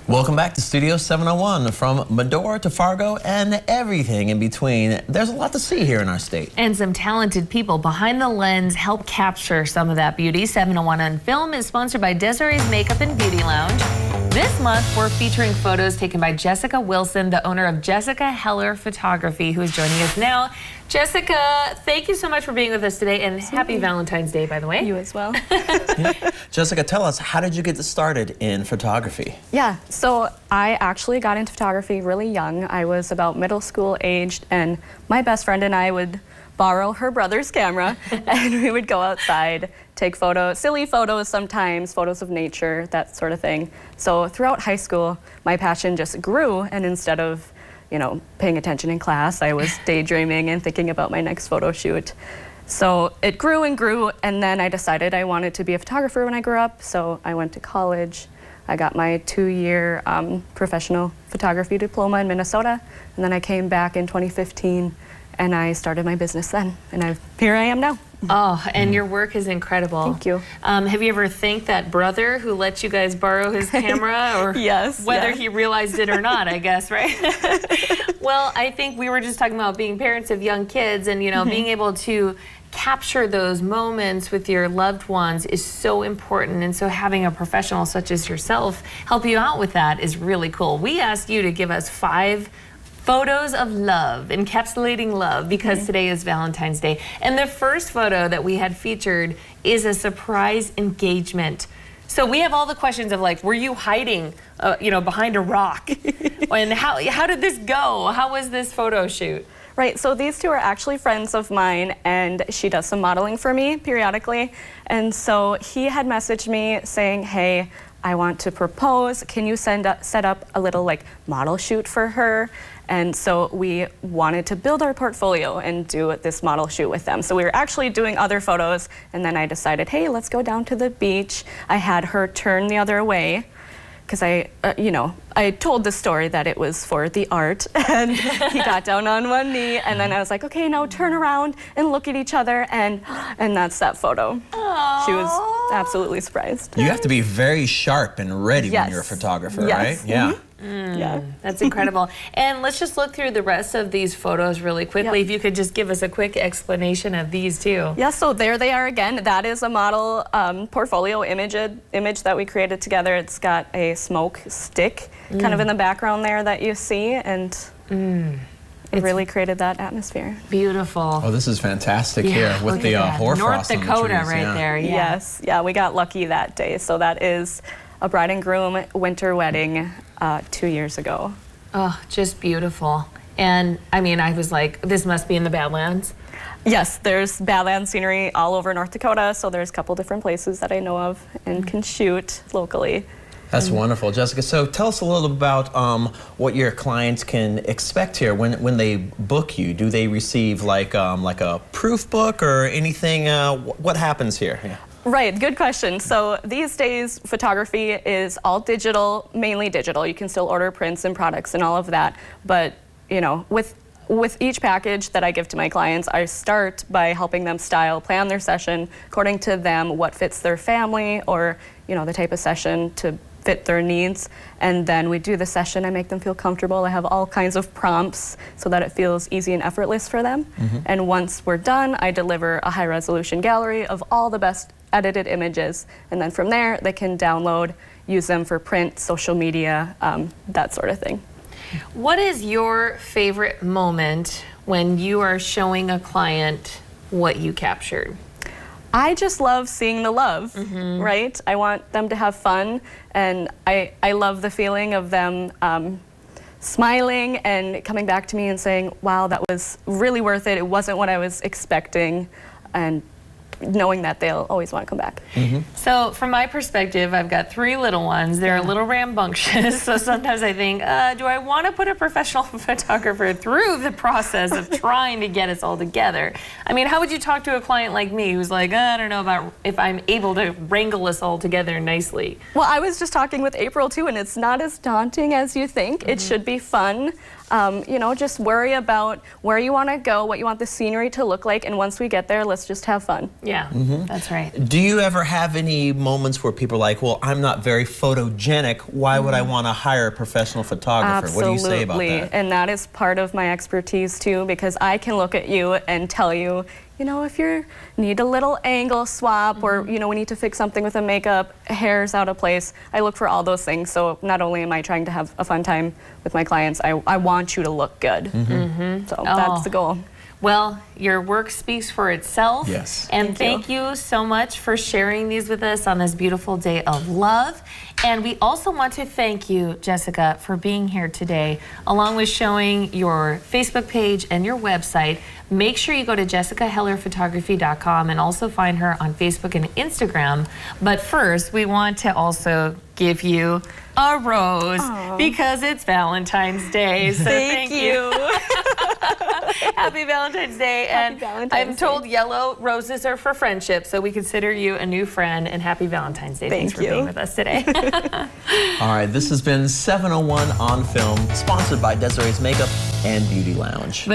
Welcome back to Studio 701. From Medora to Fargo and everything in between, there's a lot to see here in our state. And some talented people behind the lens help capture some of that beauty. 701 on Film is sponsored by Desiree's Makeup and Beauty Lounge. This month, we're featuring photos taken by Jessica Wilson, the owner of Jessica Heller Photography, who is joining us now. Jessica, thank you so much for being with us today, and happy Valentine's Day, by the way. You as well. Jessica, tell us, how did you get started in photography? Yeah, so I actually got into photography really young. I was about middle school aged, and my best friend and I would borrow her brother's camera, and we would go outside, take photos, silly photos sometimes, photos of nature, that sort of thing. So throughout high school, my passion just grew, and instead of paying attention in class, I was daydreaming and thinking about my next photo shoot. So it grew and grew, and then I decided I wanted to be a photographer when I grew up, so I went to college. I got my 2-year professional photography diploma in Minnesota, and then I came back in 2015, and I started my business then, and here I am now. Oh, and your work is incredible. Thank you. Have you ever thanked that brother who let you guys borrow his camera? Or yes. Whether yes. he realized it or not, I guess, right? Well, I think we were just talking about being parents of young kids and, being able to capture those moments with your loved ones is so important. And so having a professional such as yourself help you out with that is really cool. We asked you to give us 5 photos of love, encapsulating love, because today is Valentine's Day. And the first photo that we had featured is a surprise engagement. So we have all the questions of like, were you hiding, behind a rock? And how did this go? How was this photo shoot? Right, so these two are actually friends of mine, and she does some modeling for me periodically. And so he had messaged me saying, hey, I want to propose. Can you set up a little model shoot for her? And so we wanted to build our portfolio and do this model shoot with them. So we were actually doing other photos, and then I decided, hey, let's go down to the beach. I had her turn the other way, because I told the story that it was for the art, and he got down on one knee, and then I was like, okay, now turn around and look at each other, and that's that photo. Aww. She was absolutely surprised. You have to be very sharp and ready when you're a photographer, yes. right? Yeah. Yeah. That's incredible. And let's just look through the rest of these photos really quickly. If you could just give us a quick explanation of these two. Yeah, so there they are again. That is a model portfolio image that we created together. It's got a smoke stick kind of in the background there that you see, and it really created that atmosphere. Beautiful. Oh, this is fantastic here with the hoarfrost North Dakota on the trees, right there. Yeah. Yes, yeah, we got lucky that day. So that is a bride and groom winter wedding 2 years ago. Oh, just beautiful. And I mean, I was like, this must be in the Badlands. Yes, there's Badlands scenery all over North Dakota, so there's a couple different places that I know of and can shoot locally. That's wonderful, Jessica. So tell us a little about what your clients can expect here when they book you. Do they receive like a proof book or anything? What happens here? Yeah. Right, good question. So these days, photography is all digital, mainly digital. You can still order prints and products and all of that, but with each package that I give to my clients, I start by helping them plan their session according to them, what fits their family or the type of session to fit their needs. And then we do the session, I make them feel comfortable. I have all kinds of prompts so that it feels easy and effortless for them. And once we're done, I deliver a high resolution gallery of all the best edited images. And then from there, they can download, use them for print, social media, that sort of thing. What is your favorite moment when you are showing a client what you captured? I just love seeing the love, right? I want them to have fun, and I love the feeling of them smiling and coming back to me and saying, wow, that was really worth it. It wasn't what I was expecting, and knowing that they'll always want to come back. So from my perspective, I've got 3 little ones. They're a little rambunctious, so sometimes I think, do I want to put a professional photographer through the process of trying to get us all together? I mean, how would you talk to a client like me who's like, I don't know about if I'm able to wrangle us all together nicely? Well, I was just talking with April too, and it's not as daunting as you think. It should be fun. You know, just worry about where you want to go, what you want the scenery to look like, and once we get there, let's just have fun. Yeah, that's right. Do you ever have any moments where people are like, well, I'm not very photogenic, why would I want to hire a professional photographer? Absolutely. What do you say about that? And that is part of my expertise too, because I can look at you and tell you, you know, if you need a little angle swap or, you know, we need to fix something with the makeup, hair's out of place. I look for all those things. So not only am I trying to have a fun time with my clients, I want you to look good. So that's the goal. Well, your work speaks for itself. Yes. And thank you so much for sharing these with us on this beautiful day of love. And we also want to thank you, Jessica, for being here today, along with showing your Facebook page and your website. Make sure you go to jessicahellerphotography.com and also find her on Facebook and Instagram. But first, we want to also give you a rose because it's Valentine's Day. So thank you. Happy Valentine's Day. And I'm told yellow roses are for friendship, so we consider you a new friend. And happy Valentine's Day. Thanks for being with us today. All right, this has been 701 on Film, sponsored by Desiree's Makeup and Beauty Lounge.